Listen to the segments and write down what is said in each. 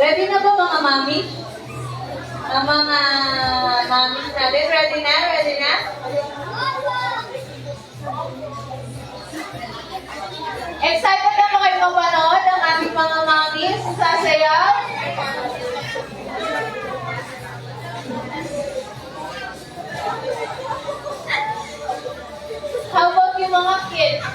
Ready na ba mga mami? Ang mga mami natin, ready na? Ready na? Excited na ba kayo mapanood ang aming mga mami sasayaw? How about yung mga kids?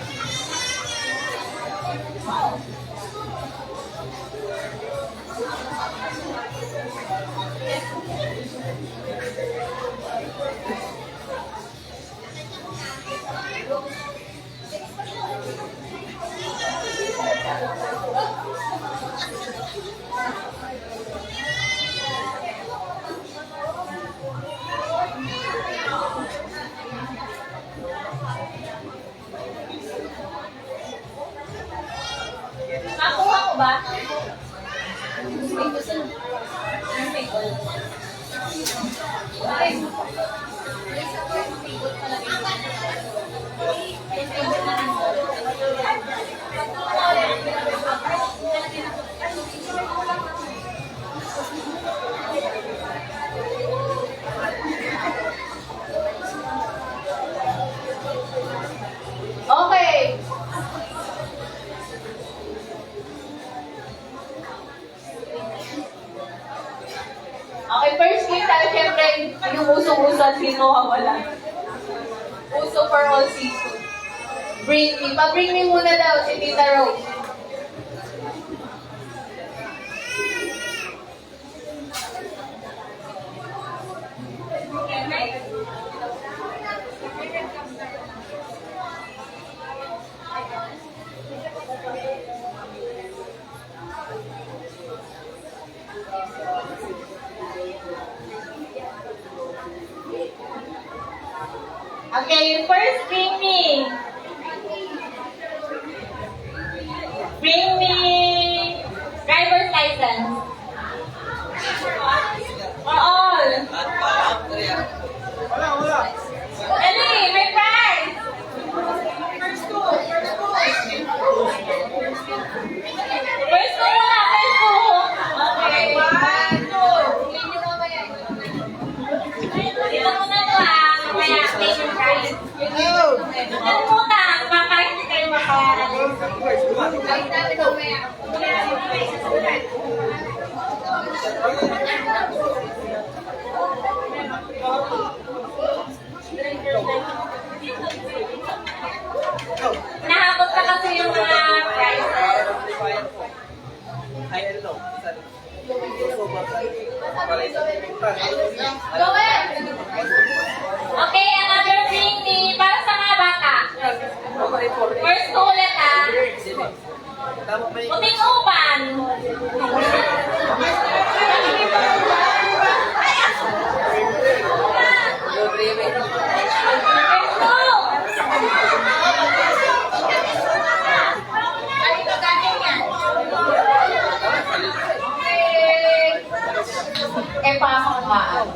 Nakuha ko ba? Okay. Okay, first game tayo, syempre, yung usong-uso at sino wala. Uso for all season. Bring me. Pa-bring me muna daw si Tita Rose. Okay, first bring me. Bring me driver's license. For all. Dali, may prize. First two muna, first two. Okay, 1, 2. Dito muna to mamaya, take your prize. Dito muna, papayag hindi kayo makawalan. Balik natin mamaya. Nahabot ka kasi yung mga prizes. Go ahead! Okay, another thing ni para sa mga bata. First to ulit puting upan. Pamakaan.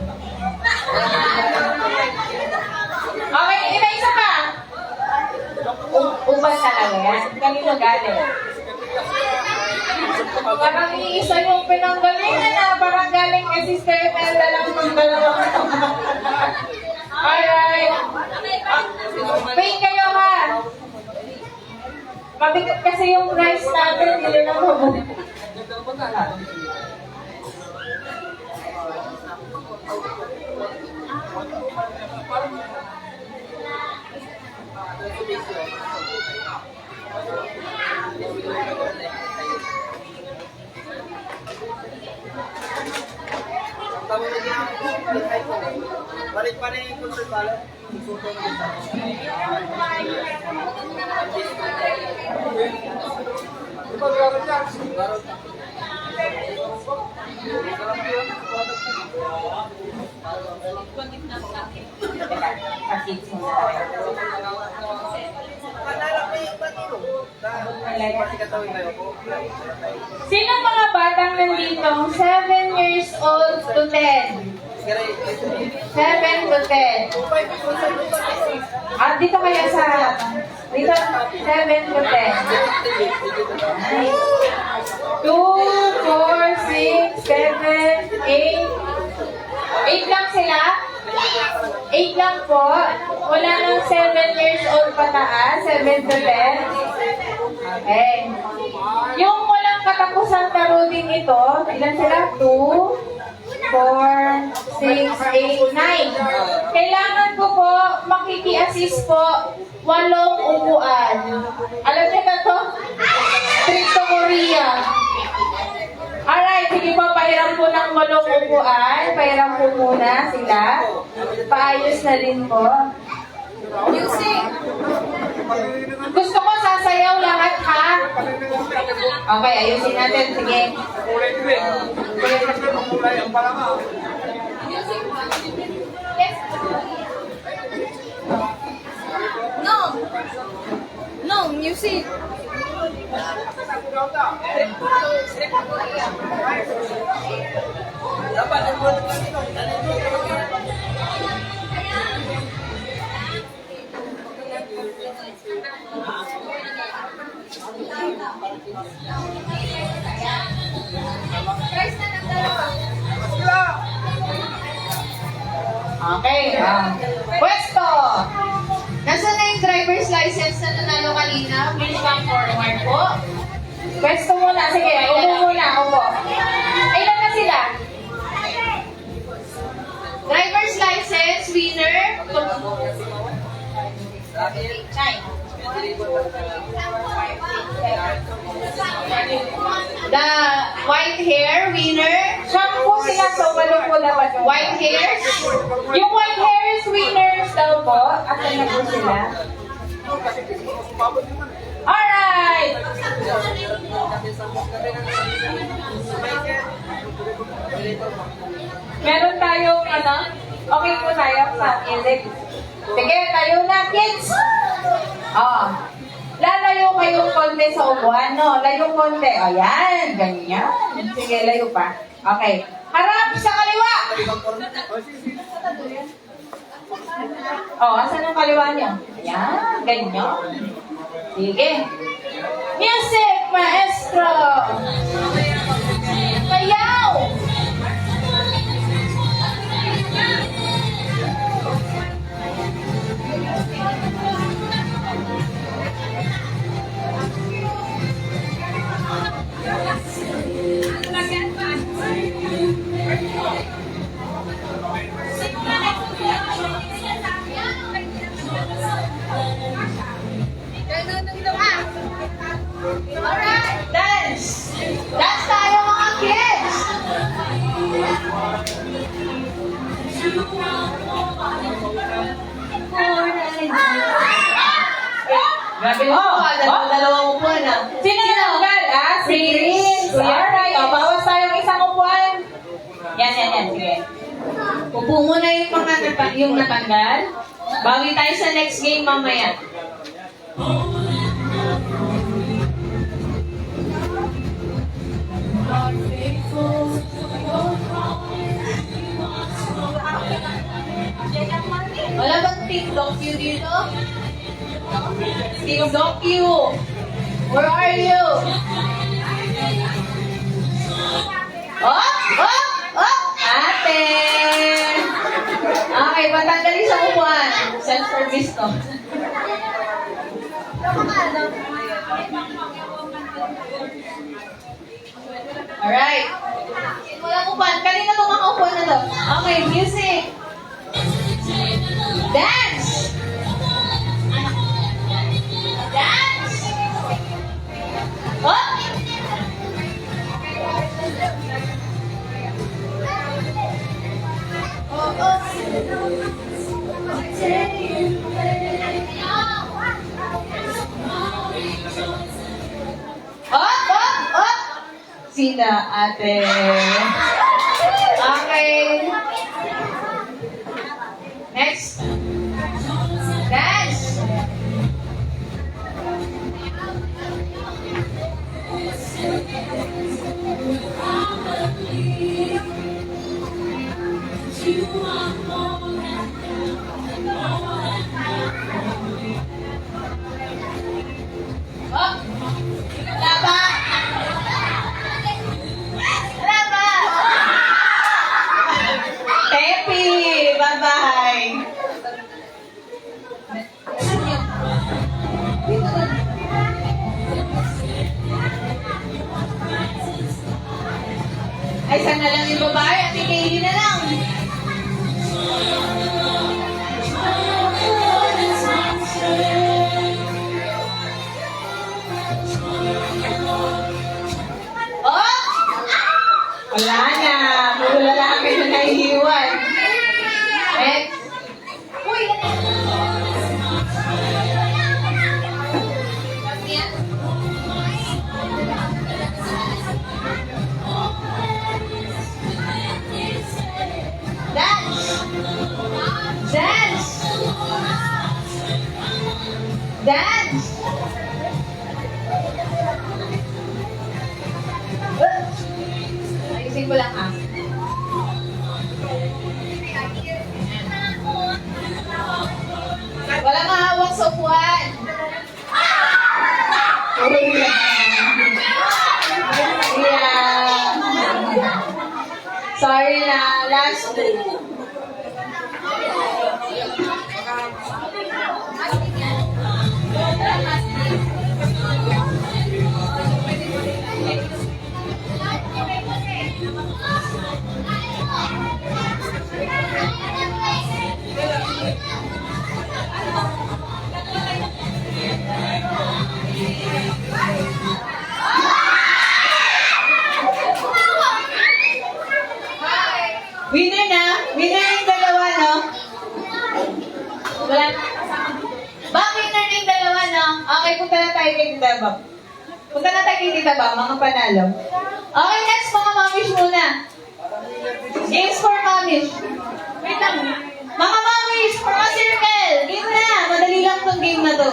Okay, isa pa. Upas talaga yan. Kanino galing? Parang iisa yung pinanggalingan na. Parang galing kay Sister Imelda lang ng dalawang naman. Alright. Pay kayo ha. Mabigat kasi yung rice natin. Hindi na mabuti. Balik pa na yung concert pala. Susuko na kita. Ito, garot yan. Garot. Sino mga batang nandito? 7 years old to 10? 7 to 10. Dito kaya sa... Dito, 7 to 10. 2, 4, 6, 7, 8. 8 lang sila? 8 lang po. Wala nang 7 years old pataas. 7 to 10. Okay. Yung walang katapusang taro din ito, ilan sila? 2, 4, 6, 8, 9. Kailangan ko po makiki-assist po 8 upuan. Alam niyo na to? Trip to Korea. Alright, sige po, pahiram po ng 8 upuan. Pahiram po muna sila. Paayos na din po. Music! Gusto ko sasayaw lahat ha? Okay, ayusin natin. Sige. Yes. No! No, music! Dapat ang buwan ng Okay. Pwesto! Nasaan na yung driver's license na nanalo kanina? Please come forward po. Pwesto muna. Sige, upo muna. Upo. Ilan na sila? winner? Siya po sila, so walo po dapat yung White hairs? Yung white hairs winners daw po. Asan na po sila? Alright! Meron tayong ano? Okay po tayo sa elect. Sige, tayo na kids! Oh. Lalayo kayong konti sa upuan, no? Layo konti. Ayan, ganyan. Sige, layo pa. Okay. Harap sa kaliwa! Oh, asan ang kaliwa niyo? Ayan, ganyan. Sige. Music, maestro! Kayaw! Alright, dance! Dance tayo mga kids! Grabe na po, dalawang upuan ah. Sino nanggal? Si Chris. Alright, bawas tayong isang upuan. Yan. Sige. Upo muna yung natanggal. Bawi tayo sa next game mamaya. Wala bang TikTok you dito? TikTok you! Where are you? Oh! Ate! Okay, patanggalin sa upuan. Self-service to. Alright. Walang upuan. Kanina itong mga upuan na to. Okay, music. Dance! Dance! Oh! Oh! Sina, ate. Okay. Next. Dance. Oh! Laba! Laba! Tepi! Bye-bye! Ay, sana lang yung babae at Katie na lang. Oh! Wala na. Puro lalaki na nahihiwan. Next. Uy! Dance! Dance! Dance! Ayusin ko lang ah. Wala mahawak sa upuan. Yeah. Sorry na. Last two. Winner yung dalawa, no? Wala. Bang winner yung dalawa, no? Okay, punta na tayo kay Tita Bang. Punta na tayo kay Tita Bang, mga panalo. Okay, next, mga mamish muna. Games for mamish. Wait lang. Mga mamish, for a circle. Game na. Madali lang tong game na to.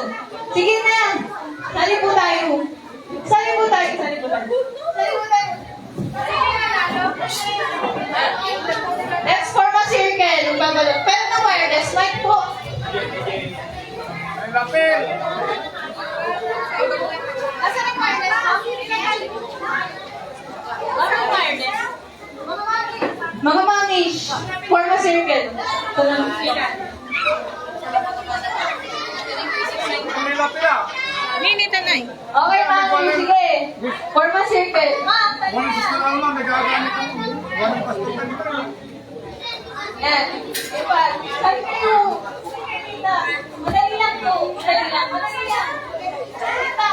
Sige na. Sali po tayo. Sali po tayo. Sali po tayo. Sali po tayo. Let's form a circle. Babalot. Pero na wireless mic po. Ay, lapel! Asan ang wireless? Ang wireless? Mga manish, form a circle. Ito lang. May lapel ah! Okay, mami, sige. Form a circle. Ma'am, Walang sister lang lang, nagagamit ako. Walang pastikan ito. yan. Iba, sabi kayo. Madali lang to. Madali lang. Madali lang. Salita.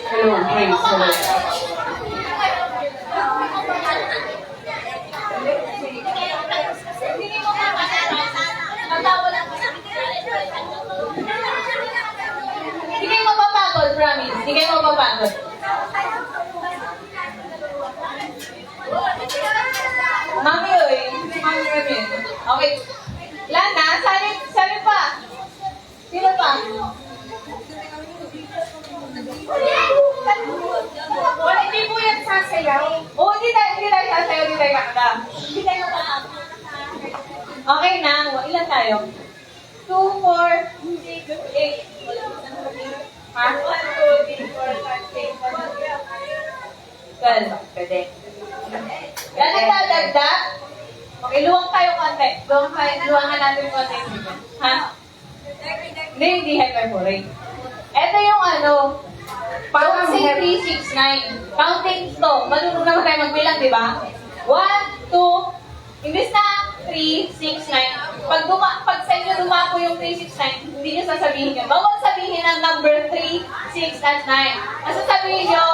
Hello, praise the Lord. Hindi mo matawa lang. Hindi kayo mapapagod, promise. Hindi kayo mapapagod. Mami, oy. Mami, Rami. Okay. Lana, sali pa. Sino pa? Wala, hindi po yan sasayaw. Oo, hindi tayo sasayaw, hindi tayo kakata. Hindi tayo kakata. Okay na, ilan tayo? 2, 4, 6, 8. Ha? 1, 2, 3, 4, 5, 6, 7, 8. 12. Pwede. Yan nagdadagdag. Okay, luwang tayo konti. Luwangan natin konti. Ha? Hindi hyperborean. Ito yung ano, Parang say 3, 6, 9. Counting to. Marunong naman tayo magbilang, di ba? 1, 2, imbis na 3, 6, 9. Pag sa inyo dumako yung 3, 6, 9, hindi nyo sasabihin yun. Bawal sabihin ang number 3, 6, at 9. Ang sasabihin nyo,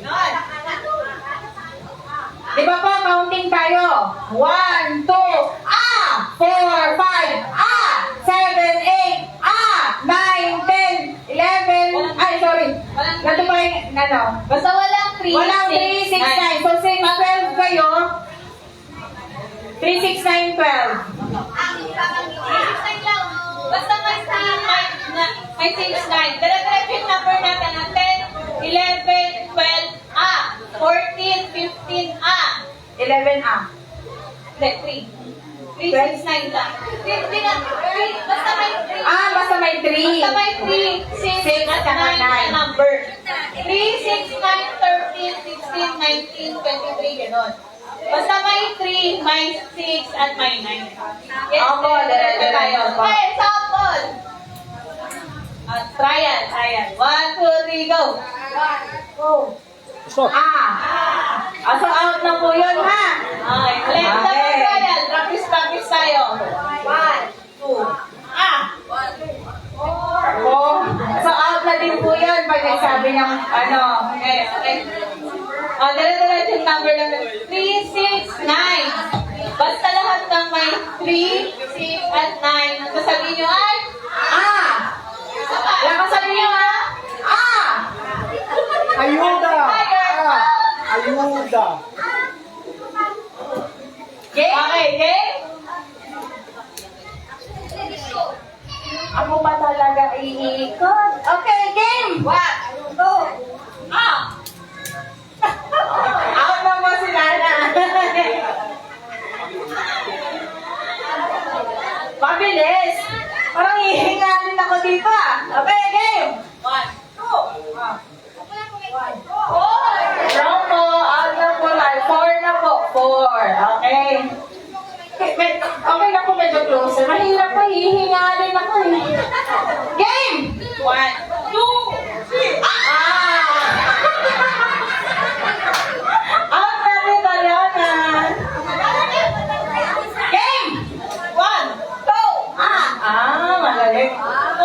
Ganon. Di ba po, counting tayo? 1, 2, 4, 5, 7, 8, 9, 10, 11, 11, ay sorry. Ganito pa yung, ano? Basta walang 3, Walang 3, 6, 9. So, since 12 kayo, 3, 6, 9, 12. 3, 6, 9 lang. Basta may 6, 9. Dire-diretso yung number natin na 10, 11, 12, 14, 15, 11A. Hindi, 3. 3, 6, 9 lang. Hindi na, 3. Basta may 3. Basta may 3. Basta may 3, 6, at 9 na number. 3, 6, 9, 13, 16, 19, 23, gano'n. Basta may 3, may 6, at may 9. Yes, Opo, diretso tayo. opo. Okay, sample. Trial. 1, 2, 3, go. So, so out na po yun, ha? Okay, ulit. Okay. Trial. Practice tayo. 1, 2, Oh, so out na din po yun pag nagsabi ng ano. Okay. Dire-diretso yung number lang. 3, 6, 9. Basta lahat ng may 3, 6, at 9. Ang sasabihin nyo ay, Lakas sabi niyo, ha? Ayuda! Ayuda! Game? okay, game? Ako ba talaga iikot? Okay, game! 1, 2, out na mo si Nana. Mabilis! Parang hihingalin ako dito, Okay, game! 1, 2, Wrong po, out na po lang. 4 na po. 4. Okay. Okay na po medyo closer. Mahirap pa, hihingalin ako eh. Game! 1, 2, 3. Out na rin Mariana. Game! 1, 2, Magaling. 4, 5,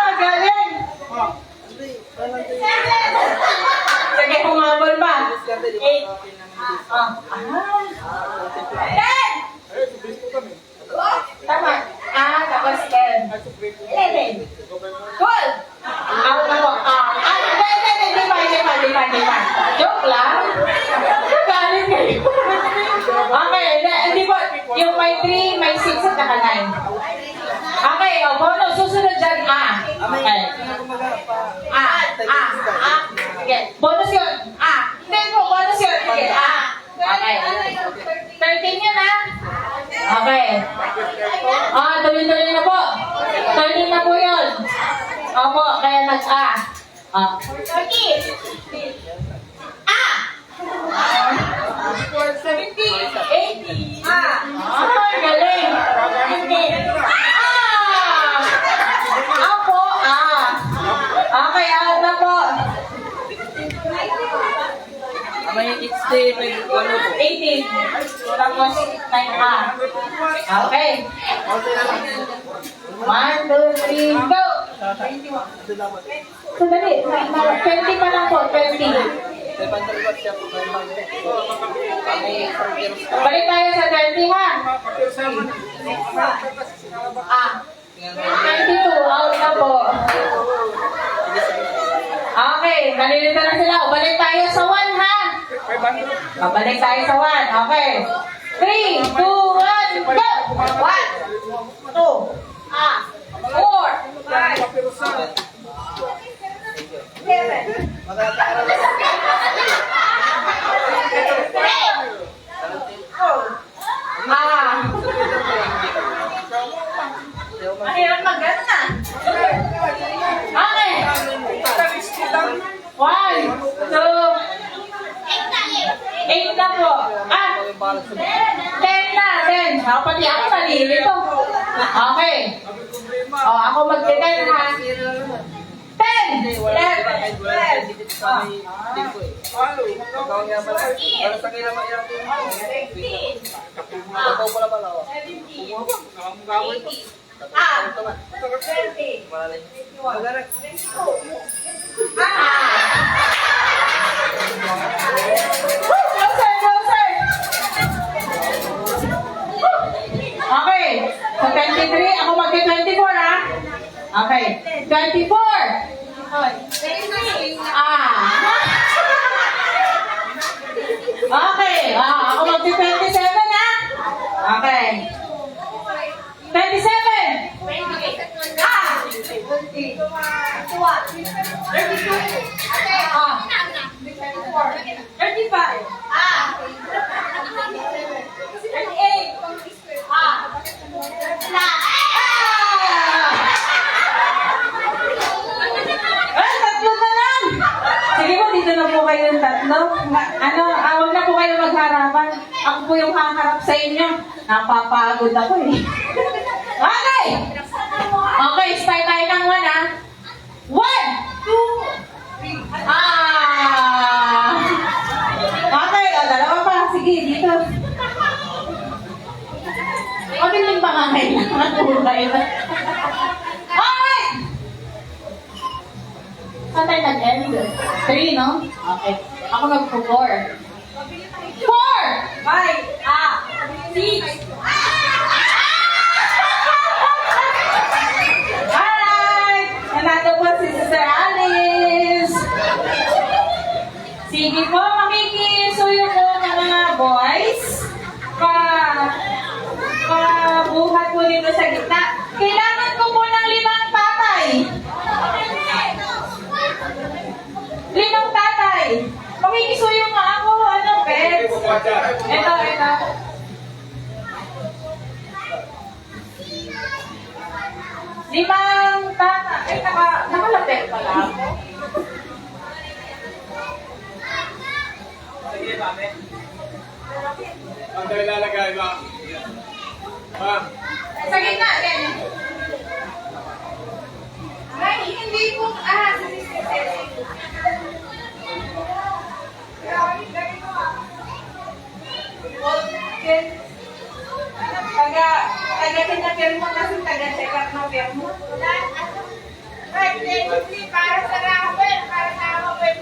Magaling. 7. Sige, humabol pa. diskarte, di ba? Eight. Okay naman dito. Ten! Tama. Tapos 10. 11. 12. Out na po. Hindi pa. Joke lang. Nagalit kayo. Okay, hindi po. Yung may 3, may 6 at naka 9. Okay, bonus. Susunod dyan, Okay. Okay. Bonus yun. Hindi po, bonus yun. Sige, Okay. 13 yun, Okay. Tuloy-tuloy na po. Tuloy na po yun. Opo, kaya nag-A. 30. 70. 80. Galing. 15. Opo, Okay, na po. May 16, may ano po. 18. Tapos 9A. Okay. Okay na lang. 1, 2, 3, go! Sandali. 20 pa lang po. 20. May pandalibat siya po. May programs ka. Balik tayo sa 20, ha? 22. Out na po. Okay. Nalilito na sila. Balik tayo sa 1, ha? Balik tayo sa 1. Okay. 3, 2, 1, go! 1, 2, 4, 5, 7, Mahirap mag-gana na. Okay. 1, 2, 8 na po. 10 na, 10. Pati ako nalilito. Okay. Ako mag-10 ha. 10, 11, 12. Ikaw nga pala. Para sa kailan mailang din. Ikaw pala pala. 17, 18, 20, Malay. 21, Magarak. 22. Closer. Okay. Sa 23, ako mag-24 ha. Okay. 24. Okay. Ako mag-27 ha. Okay. 27. tatlo na lang. Sige po, dito na po kayo yung tatlo. Huwag na po kayo magharapan. Ako po yung haharap sa inyo. Napapagod ako eh. Okay! Okay, start tayo ng 1 ha. 1, 2, 3. Okay, dalawa pa. Sige, dito. Okay, din ba nga kailangan? Puro kayo. Alright! Saan tayo nag-end? 3, no? Okay. Ako nag-4. 4! 5! 6! Alright! Nandito po si Sister Alice. Sige po, makikisuyo po ng mga boys. Buhat po dito sa gitna. Kailangan ko po ng 5 tatay. 5 tatay. Makikisuyo nga ako. Pets? Ito. 5 tatay. Nakalapit pala ako. Sige, mami. Ang dahil lalagay ba? Sa gitna, ganyan. Ay, hindi po. Taga pinapirmo kasi taga-check up ng pirmo. Para sa raffle, para sa raffle.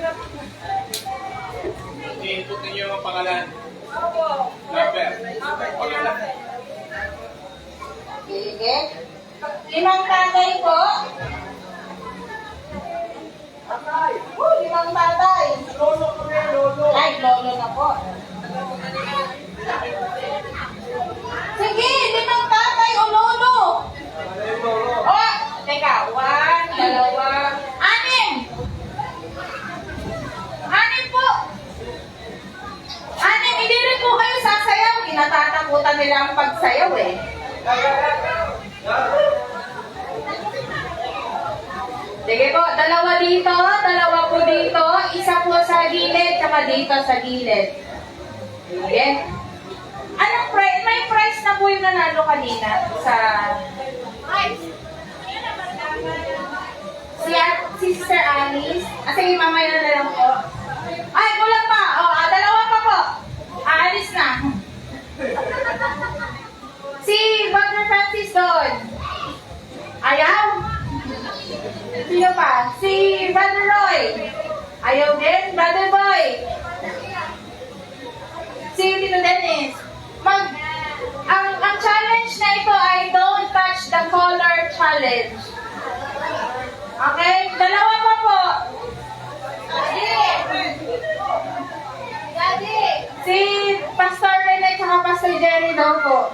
I-input ninyo yung pangalan. Number. Pangalan. Sige. 5 tatay po. 5 tatay. Ay, lolo na po. Sige, 5 tatay o lolo. Oh, teka. 1, 2, 6. 6 po. 6, hindi rin po kayo sasayaw. Kinatatakutan nila ang pagsayaw eh. Sige po, 2 dito, 2 po dito, 1 po sa gilid, tsaka dito sa gilid. Sige. Anong price? May price na po yung nanalo kanina sa... Si Sister Alice. Sige, mamaya na lang po. Ay, kulang pa. O, 2 pa po. Aalis na. Si Brother Francis doon. Ayaw. Sino pa? Si Brother Roy. Ayaw din. Brother Boy. Si Tito Dennis. Ang challenge na ito ay don't touch the color challenge. Okay? 2 pa po. Si Pastor Rene at Pastor Jerry daw po.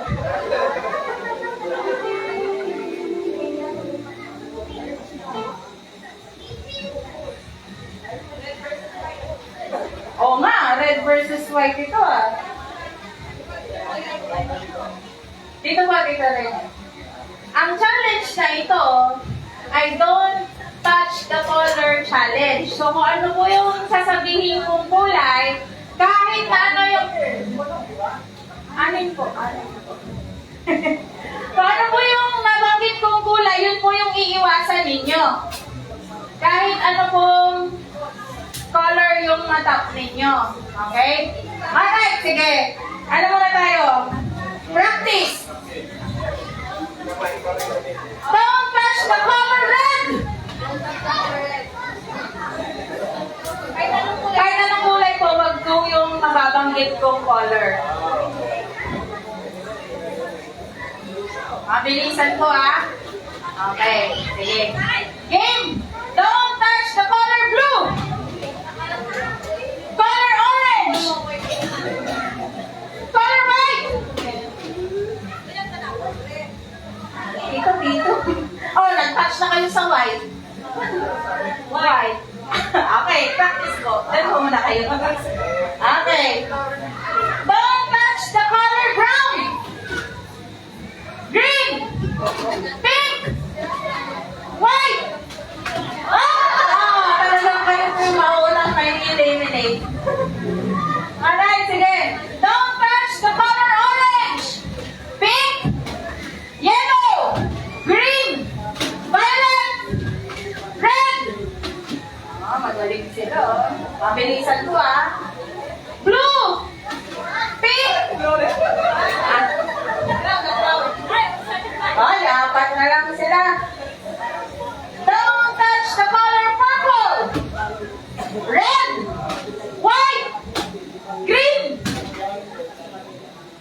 Oo nga, red versus white ito ah. Dito po, dito rin. Ang challenge na ito ay don't touch the color challenge. So kung ano po yung sasabihin kong kulay, kahit na ano yung... Anin po. Kung ano po yung nabanggit kong kulay, yun po yung iiwasan ninyo. Kahit ano pong color yung matap ninyo. Okay? Alright, sige. Ano muna tayo? Practice. Don't touch the color red. Kahit anong kulay po, wag po yung mababanggit kong color. Mabilisan po ah. Okay, sige. Game! Don't touch the color blue. Color orange. Color white. Dito. Oh, nag-touch na kayo sa white. White. Okay, practice ko. Then muna kayo. Okay. Don't touch the color brown. Green. Pink. White. Talagang kayo po yung maunang may eliminate. Alright, sige. Don't touch the color orange. Pink. Yellow. Green. Violet. Red. Magaling sila, oh. Mabilisan ko, ah. Blue. Pink. Ay, 4 na lang sila. Don't touch the color purple. Red. White. Green.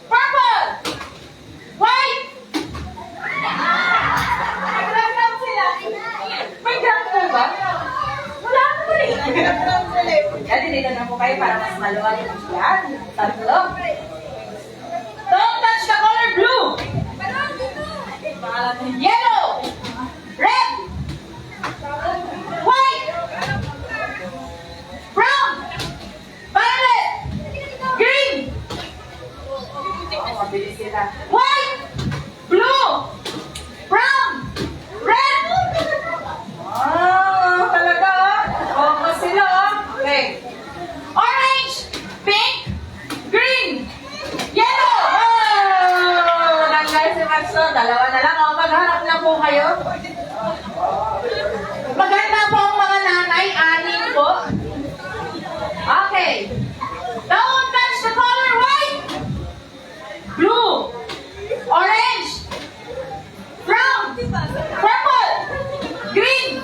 Purple. White. Nag-gram sila. May gram po ba? Wala po eh. Yan, dito na po kayo para mas maluwag. Yan, 3. Don't touch the color blue. Yellow. Red. White. Brown. Violet. Green. Mabilis sila. White. Blue. Brown. Red. Talaga ah. Focus sila ah. Okay. Orange. Pink. Green. Yellow. Nanggal si Maxo. 2 na lang. Magharap na po kayo. Maganda po ang mga nanay. 6 po. Okay. Don't touch the color white. Blue. Orange. Brown. Purple. Green.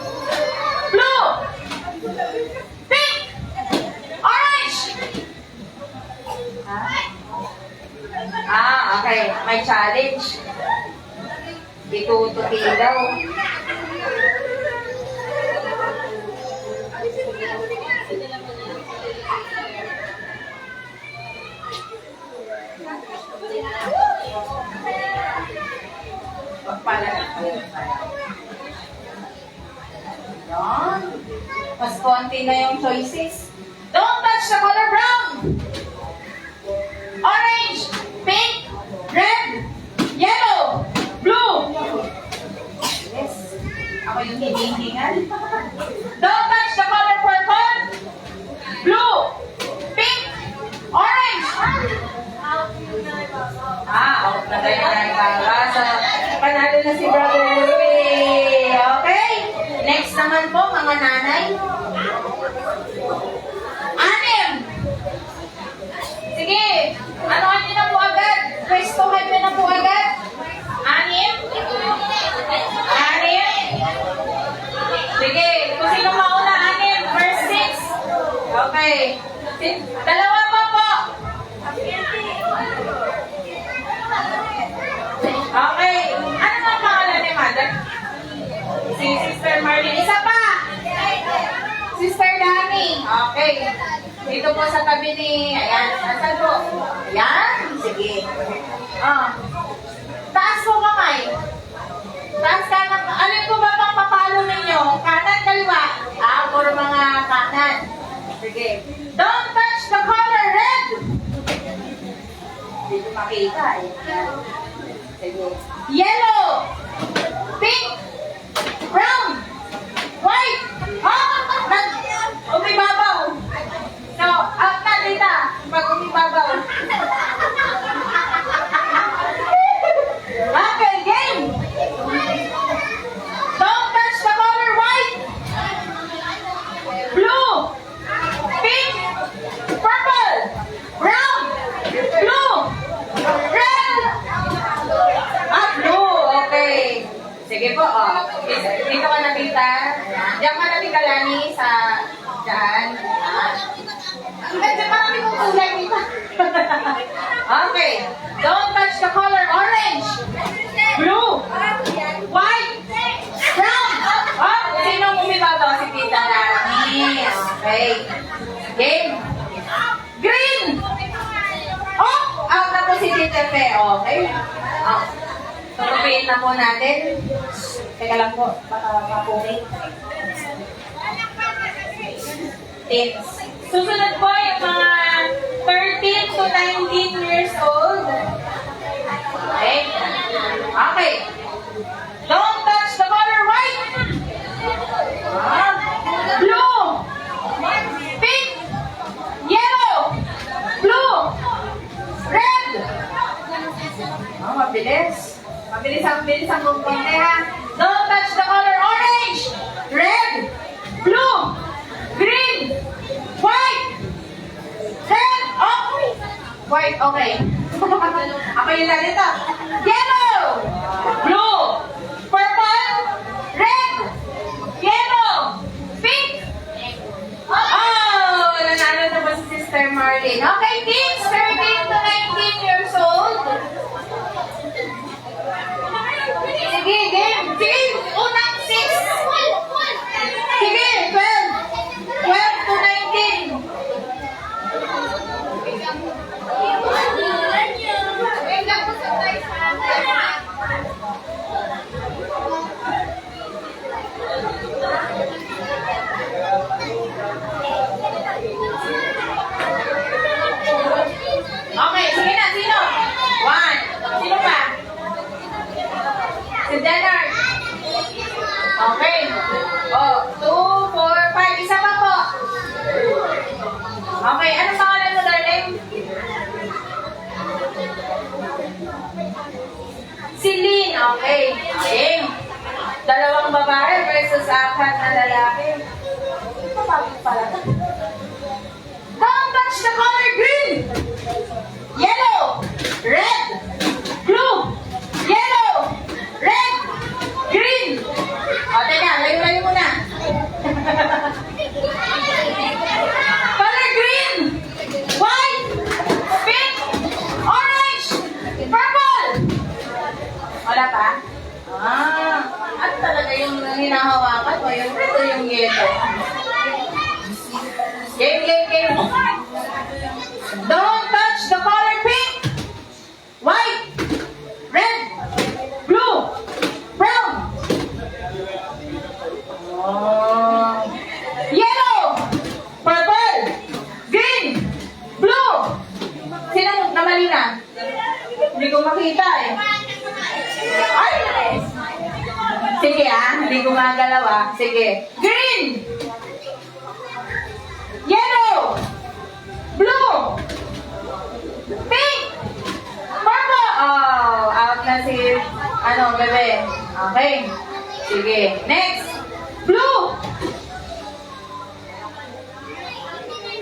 Blue. Pink. Orange. Okay, may challenge. Itututi daw. Pagpala na. Yan. Mas konti na yung choices. Don't touch the color brown. Orange, pink, red, yellow, blue. Yes. Ako yung hinihingal. Don't touch the color purple, blue, pink, orange. Oh, nagay na nagbabasa. Panalo na si Brother Louie. Okay? Next naman po, mga nanay. 6. Sige, anohan niyo na po agad. Pwestuhan niyo na po agad. 6. 6. Sige, kung sino mauna, 6. Verse 6. Okay. Dalawa pa po. Okay. Ano ang pangalan ni Mother? Si Sister Marlene. Isa pa. Sister Dani. Okay. Dito po sa tabi ni... Ayan. Nasaan po? Ayan. Sige. Taas po kamay. Taas kanan. Alin po ba pang papalo ninyo? Kanan, kaliwa? Puro mga kanan. Sige. Don't touch the color red. Hindi ko makita eh. Sige. Yellow. Pink. Brown. White. Umibabaw. So, out na dita. Pag umibabaw. Okay, game. Don't touch the color white. Blue. Pink. Purple. Brown. Blue. Red. Blue. Okay. Sige po, dito ka nakita. Diyan ka nakita, Lani, sa... Diyan. Medyo marami kong kulay dito. Okay. Don't touch the color orange. Blue. White. Brown. Sinong umibabaw? Si Tita Lani. Okay. Game. Green. Out na po si Tita Fe. Okay. Turupiin na po natin. Teka lang po, baka mapumit. Susunod po yung mga 13 to 19 years old. Okay? Okay. Don't touch the color white. Blue. Pink. Yellow. Blue. Red. Mabilis. Mabilis ang kumpante ha. Don't touch the color orange, red, blue, green, white, red, white, okay. Ako yung lalita. Yellow, blue, purple, red, yellow, pink. Nanalo na po si Sister Marlene. Okay, teens, 13 to 19 years old. Sige, game. Sige, unang 6. Sige, 12. 12 to 19. Okay, sige na. Sino? 1. Sino pa? Si Denard. Okay. 2, 4, 5. Isa pa po. Okay. Anong pangalan mo, darling? Si Lynn. Okay. Game. 2 babae versus 4 na lalaki. Papagod pala. Don't touch the color green. Yellow. Red. Blue. Yellow. Red. Green. Teka, layo-layo muna. Color green. White. Pink. Orange. Purple. Hindi ko makita eh. Ay! Sige hindi gumagalaw Sige. Green! Yellow! Blue! Pink! Purple! Oh, out na si, bebe. Okay. Sige. Next. Blue!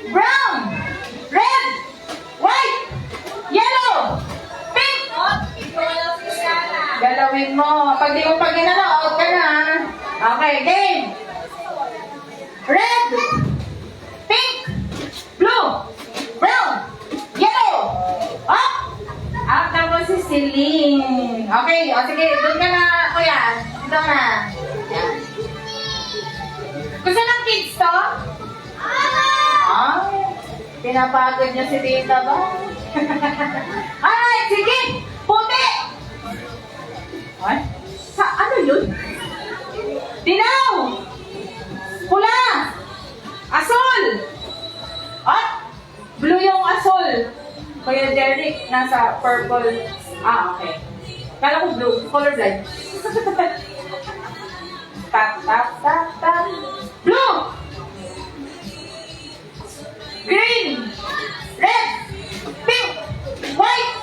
Brown! Red! White! Yellow! Pink! Galawin mo. Pag di mo pa ginalaw, out ka na. Okay, game. Red! Pink! Blue! Brown! Yellow! Up! Out na mo si Celine. Okay, sige. Doon ka na, kuya. Dito na. Yan. Gusto ng kids to? Pinapagod niya si Tita ba? Alright, sige! Puti! Ay? Ano yun? Dilaw! Pula! Asol! Blue yung asol. Kuya Derek, nasa purple. Okay. Kala ko blue. Colorblind. Tap, tap, tap, tap. Blue! Green! Red! Pink! White!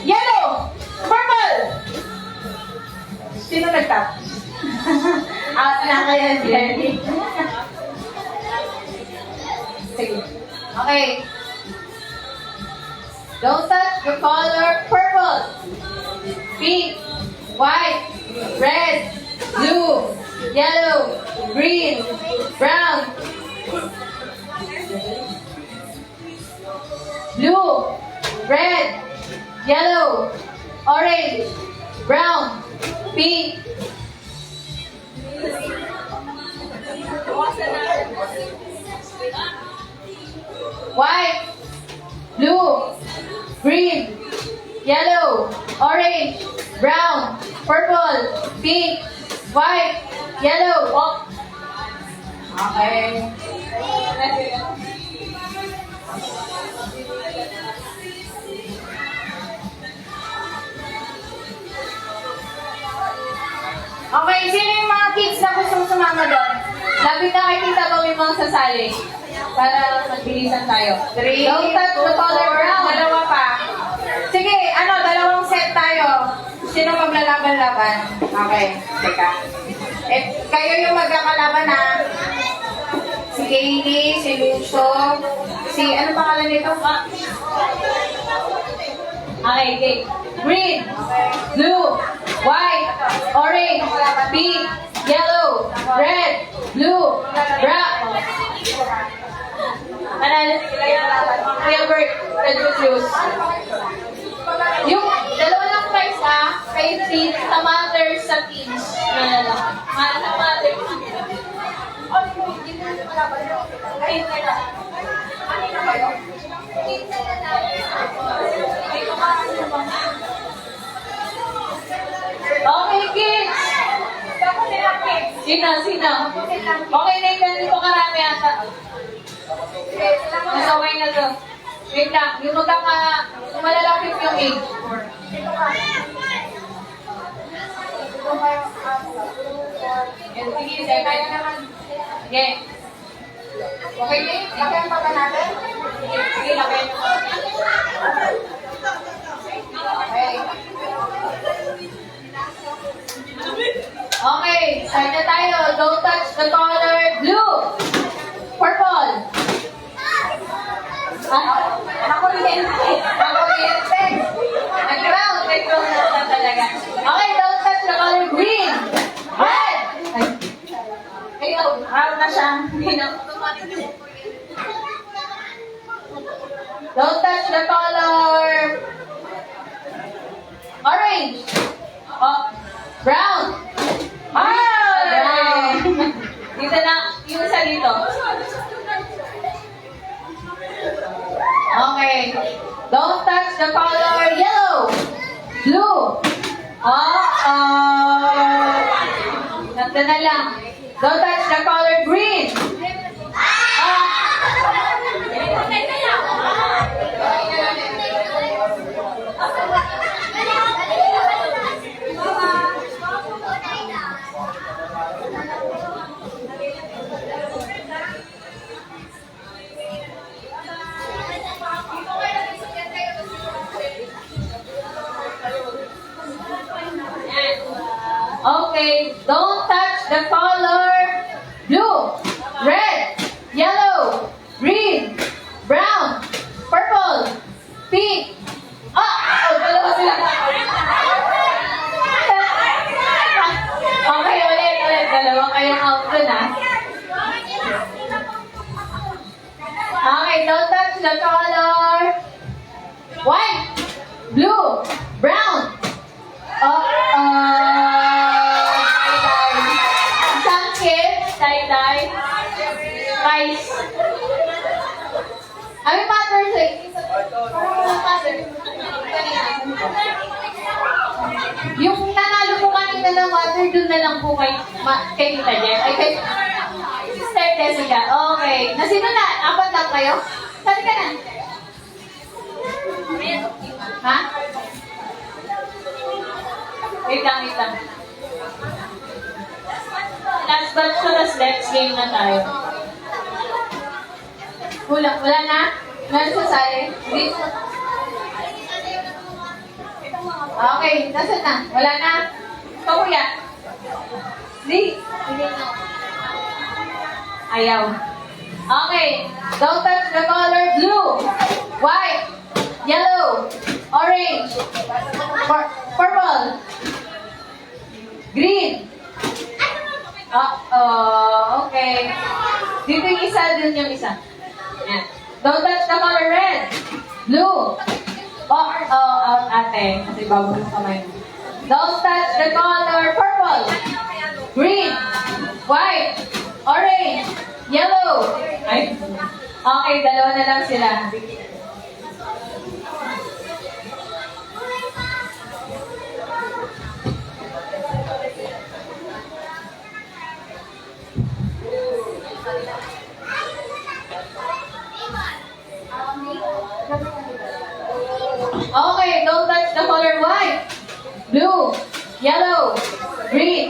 Yellow! Purple! Sino nag-tap? Out na kaya, Jerry. Sige. Okay. Don't touch the color purple. Pink, white, red, blue, yellow, green, brown, blue, red, yellow, orange, brown, pink. White, blue, green, yellow, orange, brown, purple, pink, white, yellow. Okay. Okay, sino yung mga kids na gustong sumama doon? Lapit na kay Tita Bang yung mga sasali. Para magbilisan tayo. 3, don't touch the color brown. Dalawa pa. Sige, dalawang set tayo. Sino maglalaban-laban? Okay, teka. Kayo yung magkakalaban Si Kaylee, si Lucio, ano pangalan nito? Okay. Green, blue, white, orange, pink, yellow, red, blue, brown. Kuya Bert, red juice. Yung dalawa lang price kay team, tamater sa teams. Tamater. Okay, kids! Sino? Okay na yung ganito karami ata. Nasaway na to. Wait lang, yung malalapit yung age. Sige, kaya naman. Sige. Okay, laki ang pata natin? Sige, laki. Okay. Okay, start na tayo. Don't touch the color blue. Purple. Nakuryente. Nag-ground. May ground na talaga. Okay, don't touch the color green. Red. Out na siya. Don't touch the color orange. Brown. Brown. Dito na, yung isa dito. Okay. Don't touch the color yellow. Blue. Nandito na lang. Don't touch the color green. Okay, don't touch the color blue, red, yellow, green, brown, purple, pink. Oh, dalawa sila. Okay, ulit. Dalawa kayong out dun, ha? Okay, don't touch the color. White, blue, brown. Tie-dye. Sangkit, tie-dye. Rice. Ano yung mother say? Yung nanalo po kanina ng mother, dun na lang po kay Tita Jen. Ay, kay Sister Jessica. Okay. Nasino na? Apat lang kayo? Saan ka na? Ha? Wait lang. Last batch ko, tas next game na tayo. Wala na? Meron sa sali? Hindi. Okay, nasa na? Wala na? Ikaw, kuya? Hindi. Ayaw. Okay. Don't touch the color blue, white, yellow, orange, purple, green. Okay. Dito yung isa, dun yung isa. Yan. Don't touch the color red, blue. Out ate. Kasi bago yung kamay mo. Don't touch the color purple, green, white, orange, yellow. Ay. Okay, dalawa na lang sila. Okay, don't touch the color white, blue, yellow, green.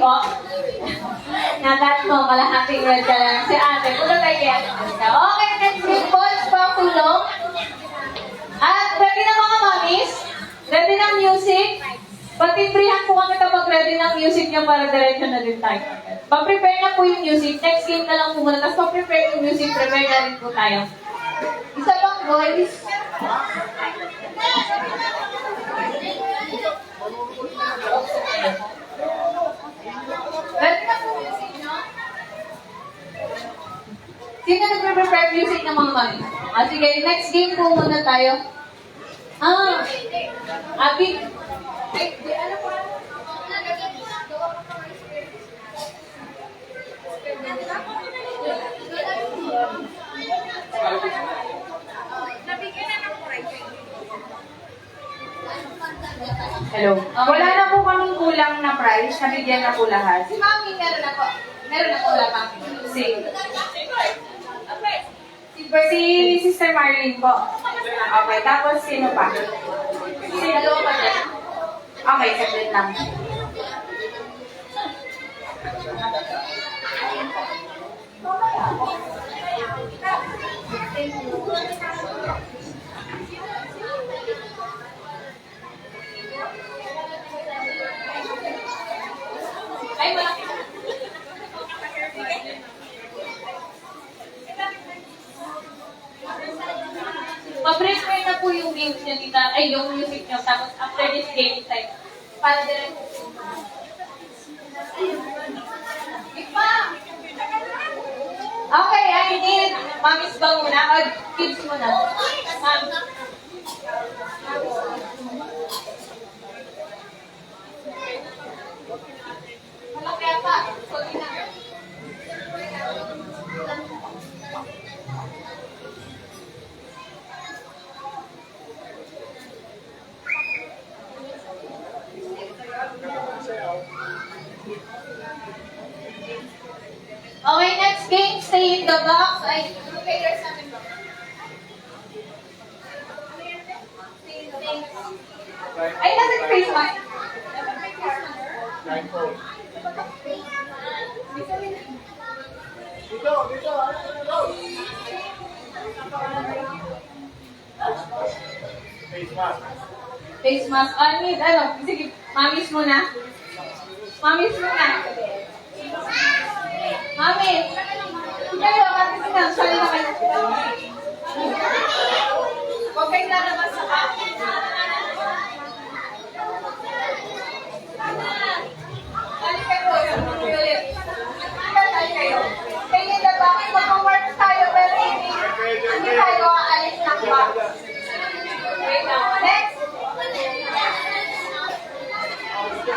Natat mo, kalahating red ka lang. Si ate, pulo tayo kaya. Okay, next week po, pa tulong. At ready na mga mamis? Ready ng music? Pag-timbrihan po kami kapag ready ng music niya para diretso na din tayo. Pa-prepare na po yung music. Next game na lang po muna. Tapos pa-prepare yung music. Prepare na rin po tayo. Isa pang boys. Ready na po music, no? Sino nagpe-prepare music ng mga mami? Sige, next game po muna tayo. Abi. Ano po? Hello. Wala na po kaming kulang na price. Nabigyan na po lahat. Si Mami, meron na po. Meron na po wala pa. Si Sister Marlene po. Okay, tapos sino pa? Dalawa pa din. Okay, saglit lang. Ay, malaki. Pa-prepare na po yung games niya, tita. Ay, yung music niyo. Tapos, after this game, tayo. Para direct. Ipa! Okay, I need mamis ba muna? O, kids muna. Ma'am. Malaki pa. Sorry na. Okay, next game, stay in the box. Ay, okay, there's something wrong. Ay, nasa face mask. Face mask. Face mask. I need, sige, mamis muna. Mamis muna. Mamis. Kayo, mamis muna. Sorry na kayo. Huwag kayong lalabas sa akin. Balik kayo. Balik. Balik kayo. Kaya na bakit mag-work tayo pero hindi tayo aalis ng box. Wait now. Next.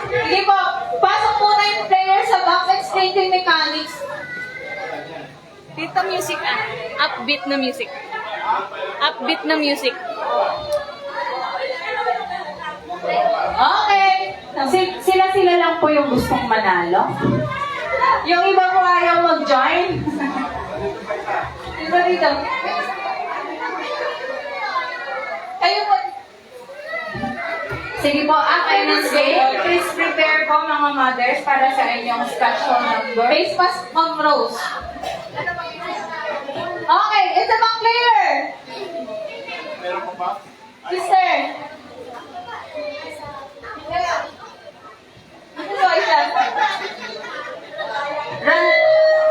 Sige po. Pasok po na yung player sa box. Explain the mechanics. Dito music upbeat na music. Upbeat na music. Okay. Sila lang po yung gustong manalo. Yung iba po ayaw mag-join. Iba dito. Kayo po. Sige po, after this game, please prepare po mga mothers para sa inyong special number. Face mask, Ma'am Rose. Okay, it's a back player. Meron po ba? Sister. Ito po, isa.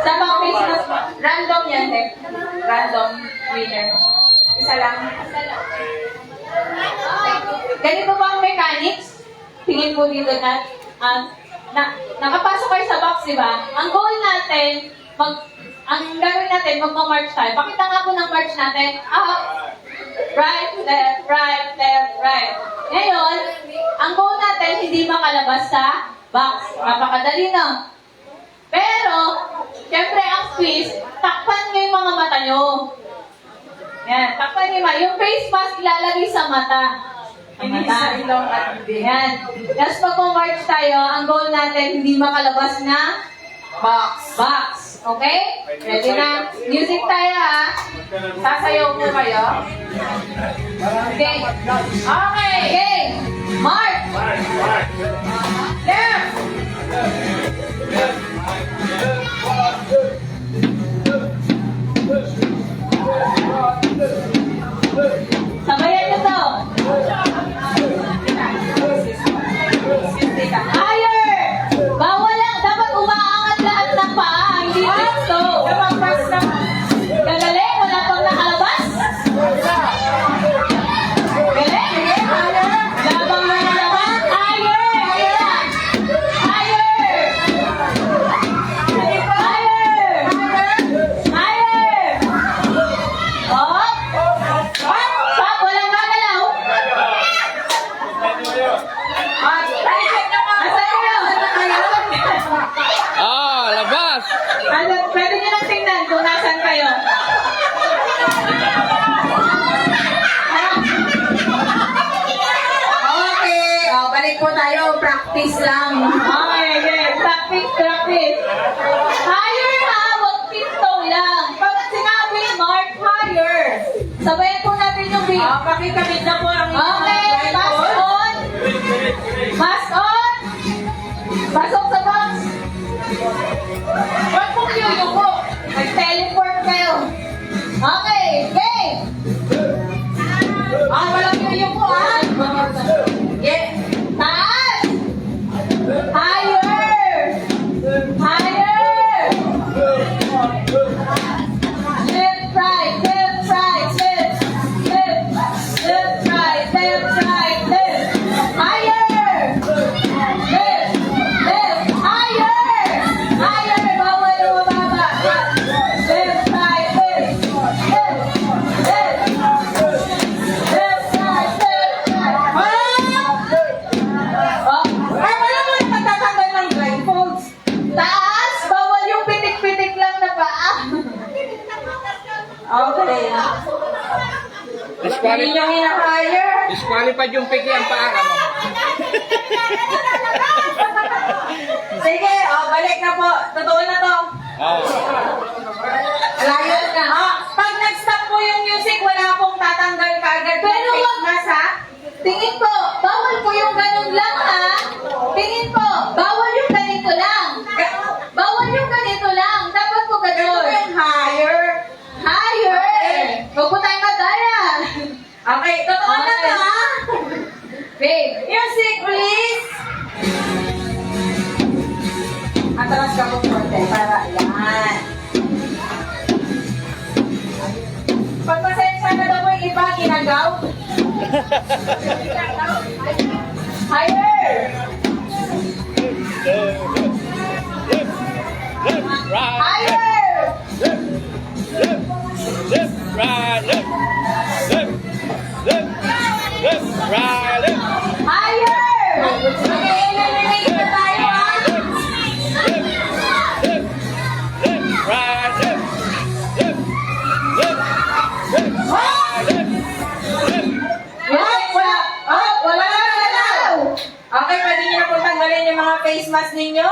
Sa back face mask. Random yan, eh. Random winner. Isa lang. Ganito ba ang mechanics? Tingin po dito na, nakapasok kayo sa box, di ba? Ang goal natin, ang gawin natin, magma-march tayo. Pakita nga po ng march natin. Up, right, left, right, left, right. Ngayon, ang goal natin, hindi makalabas sa box. Napakadali na. Pero, syempre ang quiz, takpan nyo yung mga mata nyo. Yan, takpan nyo yung face mask ilalagay sa mata. Hindi sa ilong at bibig. Yan. Tapos pag march tayo, ang goal natin, hindi makalabas na Box. box. Okay? Ready na? Music tayo ha. Sasayaw po kayo. Okay. Okay. Okay. March! Left. Sabayan nyo to. Higher! Bawal lang. Dapat umaangat lahat ng paa. Hindi dito. Lumampas na. Gagaling. Wala pang nakalabas. Galing. Labang na naman. Higher! Higher! Higher! Higher! Up! Stop! Walang gagalaw. Labas! Pwede nyo lang tingnan kung nasan kayo. Okay. Balik po tayo. Practice lang. Okay, okay. Practice. Higher ha, wag tiptoe lang. Pag sinabi mark higher, sabayan po natin yung beat. Pakikabit na po ang Okay, mask on. Mask on. Pasok sa box. Huwag po kayo po. Mag-teleport kayo. Okay, game. Walang yung po, ha? Yeah. Taas. Higher. Higher. Left, right, left, right, left, left, left, right, left, right, left. Higher. Left, left, higher. Higher, bawal na mababa. Left, right, left, left, left, left, right, left, right. Oh. Ay, wala mo yung magtatanggal ng blindfolds. Taas, bawal yung pitik-pitik lang na paa. Okay. Hindi nyo hina-hire. Disqualified yung piki ang paa mo. Sige, balik na po. Totoo na to. Layas na. Pag nag-stop po yung music, wala pong tatanggal ka agad. Pero wag- mas, ha? Tingin po, bawal po yung ganun lang ha. Tingin po, bawal yung ganito lang. Bawal yung ganito lang. Dapat po Ito ganun. yung higher. Higher. Huwag po tayo madaya. Okay, totoo na to, ha? Babe. Music, please. atras ka po konti para yan. Pagpasensya na daw po yung iba, ginagaw. Higher! Right. Higher! Left, right, left, right, left. Higher! Mag-i-eliminate na tayo, ha? Yes, wala. Oh, wala na galaw. Okay, pwede niyo na po tanggalin yung mga face mask ninyo.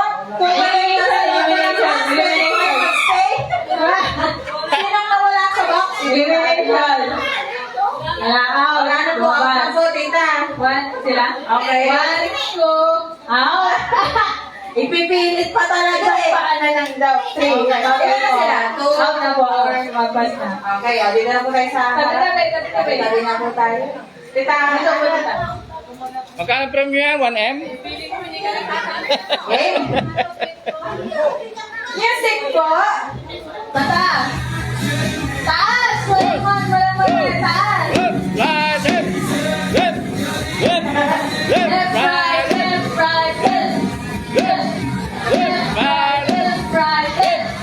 Sinang nawala sa box? Elimination. Wala na po. Out na po, tita. One, sila? Okay. One, two. Out. Ipipilit pa talaga eh. Paano lang daw? Three. Okay na sila. Two. Out na po. Mag-pass na. Okay, dito na po tayo sa... Tabi na po tayo. Tita, dito po tita. Magkano premium yan? 1M? Okay. Music po. Taas. Taas. Walang taas. Left, right, left, left, left, left, Left, right, left, right, left. left, left, right, Left, right, left.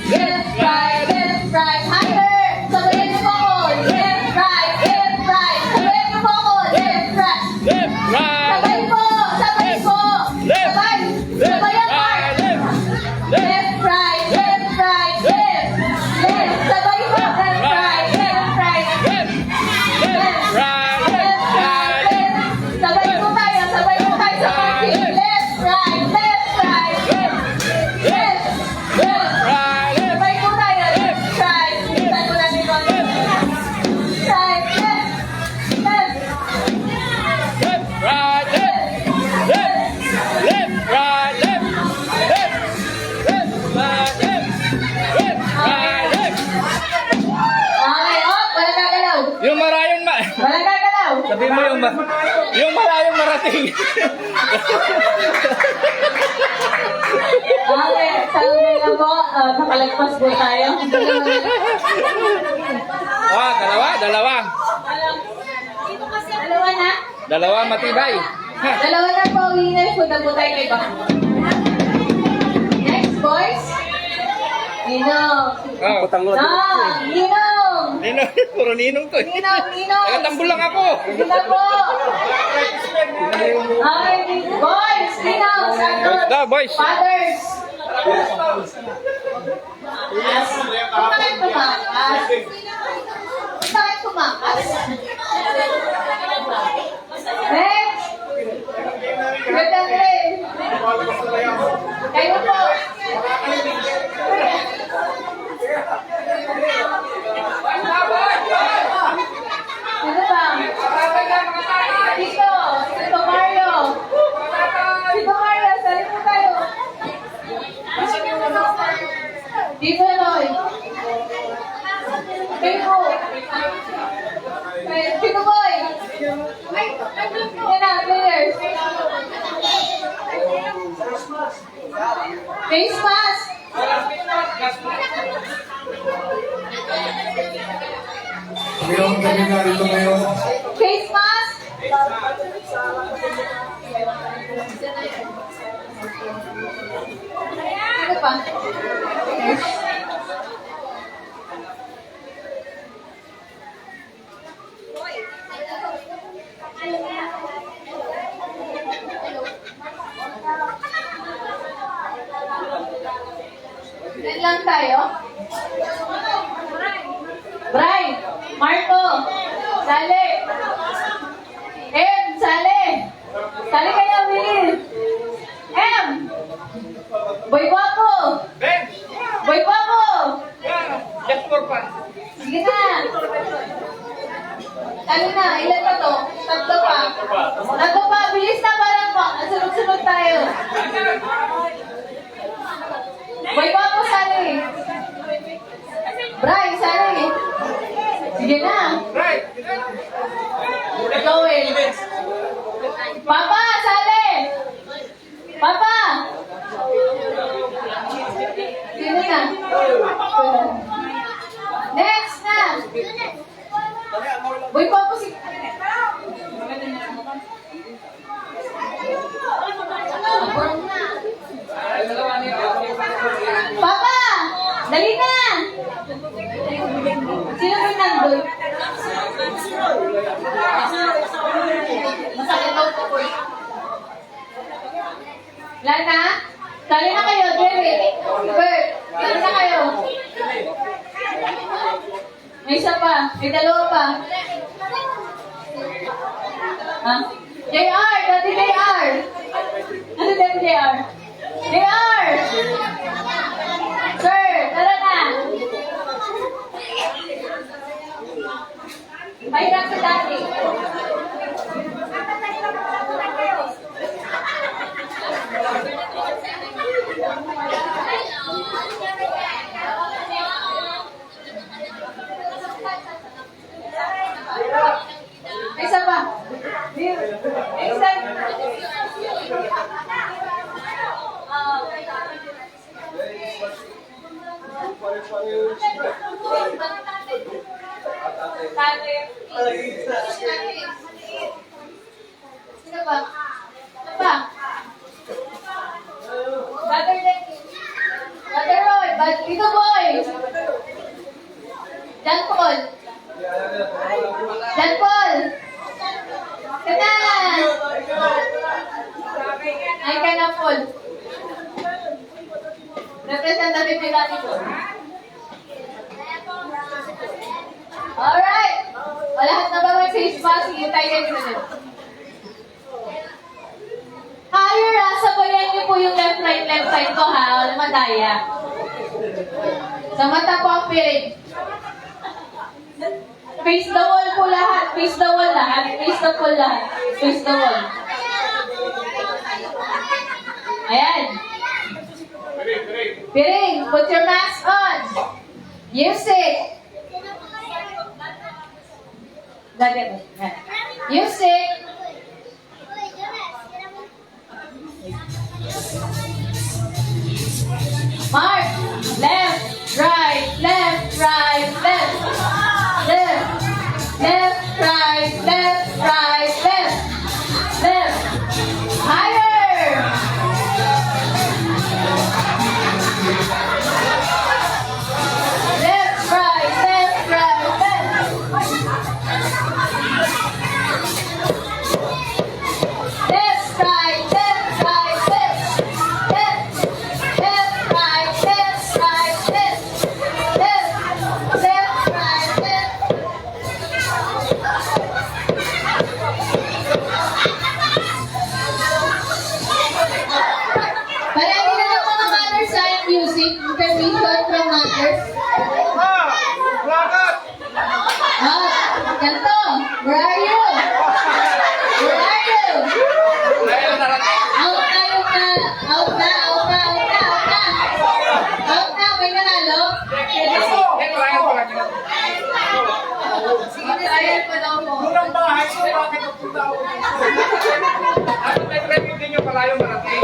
Left, right, left, right. Higher. Sabayan niyo po ako. Left, right, left, right. Sabayan niyo po ako. Left, right. left, right, Sabay po. Sabay po. left, Sabay. left, Sabayan, Mark. right, left, left, Left, right, left, right, left. Left. Sabay po. Left, right, left, right. left, left, right, Left, right, left. Sabay po tayo. Sabay po tayo sa parking. Left, right, left, right. Left, left. right, left, Sabay po tayo. Left, right. Bilisan ko natin ito. Right, left, left. left, right, left, left, left, right, left, left, left, right, left, left, right, left. Okay, oh, walang gagalaw. Yung marayong Walang gagalaw. sabi mo yung marayong marating. Okay, sabi na po, nakalagpas po tayo. Dalawa. Dalawa na. Dalawa matibay. Dalawa na po, winners. Punta po tayo kay Bang. Next, boys. Ninong. Oh. Ninong. Ninong, puro ninong to. Ninong. Nagatambol lang ako. Dito po. Okay, boys. Ninong. Sagot. Da, boys. Fathers. Kung bakit tumakas? Kung bakit tumakas? Next. Good Andre. Kayo po. Ano ba? Tito. Tito Mario. Tito Mario, sali po tayo. Tito Eloy. Kayo po. Tito Boy. Yan na, players. Face mask. Mayroong kami narito ngayon. Face mask. Ano pa? Yan lang tayo. Brian, Marco, Sale. Sale. Sale kayo, bilis. Boy Guapo. Ben, Boy Guapo. just for fun. Sige na. Ano na, ilan pa to? Tatlo pa. Tatlo pa, bilis na parang pa. Sunod-sunod tayo. Boy Guapo, Sale. Brian, Sale. Sige na. Right. Ikaw Papa, Sale! Papa! Boy, Papa, si... Papa! Dali na! Sino ba yung nandun? Masakit daw po po. Wala na? Dali na kayo, Jerry. Bert, dali na kayo. May isa pa. May dalawa pa. Ha? JR! Dati JR! Ano dati JR? JR! Sir, tara na! Mahirap sa dati. May isa pa. May isa. Sino ba? Sino ba? Brother Roy, dito boy. John Paul. John Paul. Kada. Ay ka na Paul. Representative nila dito. Alright. Lahat na ba may face mask? Hintay kayo dito. Higher, sabayan niyo po yung left side ko ha. Wala madaya. Sa mata po ang pirig. Face the wall po lahat. Face the wall lahat. Face the wall lahat. Face the wall. Ayan. Piring, put your mask on. Music. Music. Mark. Left, right, left, right, left. Left. Left, right, left, right, left. Left. Higher. Left, right, left, right, left. Left, right, left, right, left. Left, left, right, left, right, left. Left, left, right, left. Palagi na lang mga mothers sa music. Intermission from mothers. Kanto, where are you? Where are you? Out na yung out na. Out na, may nanalo? Sige, trial pa daw mo. Unang bahay ko, bakit napunta ako dito? Ano, nag-review din yung palayo malaki?